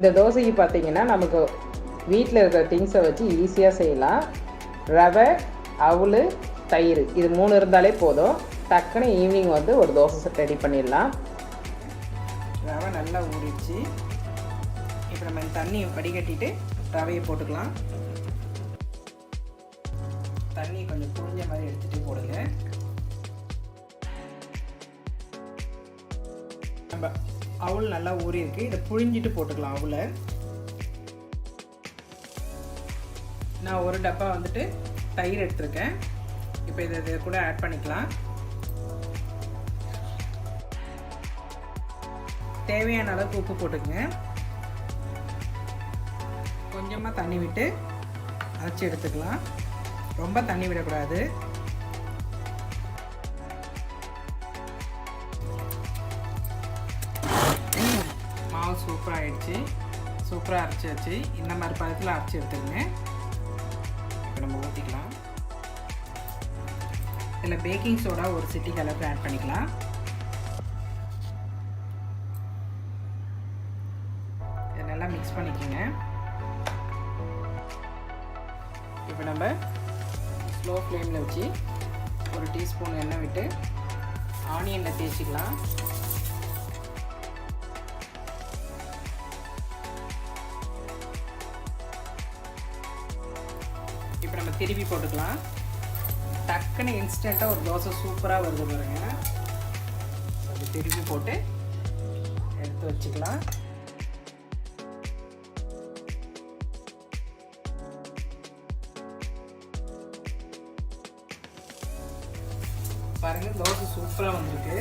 இந்த தோசைக்கு பார்த்தீங்கன்னா நமக்கு வீட்டில் இருக்கிற திங்ஸை வச்சு ஈஸியாக செய்யலாம். ரவை, அவல், தயிர் இது 3 இருந்தாலே போதும். டக்குன்னு ஈவினிங் வந்து ஒரு தோசை ரெடி பண்ணிடலாம். ரவை நல்லா ஊறிடுச்சு. இப்போ நம்ம தண்ணியை வடிகட்டிட்டு ரவையை போட்டுக்கலாம். தண்ணி கொஞ்சம் புழிஞ்ச மாதிரி எடுத்துகிட்டு போடுங்க. நம்ம அவல் நல்லா ஊறி இருக்குது. இதை புழிஞ்சிட்டு போட்டுக்கலாம் அவலை. நான் ஒரு டப்பா வந்துட்டு தயிர் எடுத்துருக்கேன். இப்போ இதை கூட ஆட் பண்ணிக்கலாம். தேவையான அளவுக்கு உப்பு போட்டுக்கங்க. கொஞ்சமாக தண்ணி விட்டு அரைச்சி எடுத்துக்கலாம். ரொம்ப தண்ணி விடக்கூடாது. மாவு சூப்பராக ஆயிடுச்சு. சூப்பராக அரைச்சாச்சு. இந்த மாதிரி பதத்தில் அரைச்சி எடுத்துக்கங்க. இப்போ நம்ம ஊற்றிக்கலாம். இதில் பேக்கிங் சோடா ஒரு சிட்டிக்கு அளவுக்கு ஆட் பண்ணிக்கலாம். இதை நல்லா மிக்ஸ் பண்ணிக்கோங்க. இப்போ நம்ம ஸ்லோ ஃப்ளேமில் வச்சு ஒரு டீஸ்பூன் எண்ணெய் விட்டு ஆனியனில் தேய்ச்சிக்கலாம். இப்போ நம்ம திருப்பி போட்டுக்கலாம். டக்குன்னு இன்ஸ்டண்ட்டாக ஒரு தோசை சூப்பராக வருது பாருங்க. அது திருப்பி போட்டு எடுத்து வச்சுக்கலாம். பாருங்கள், தோசை சூப்பராக வந்திருக்கு.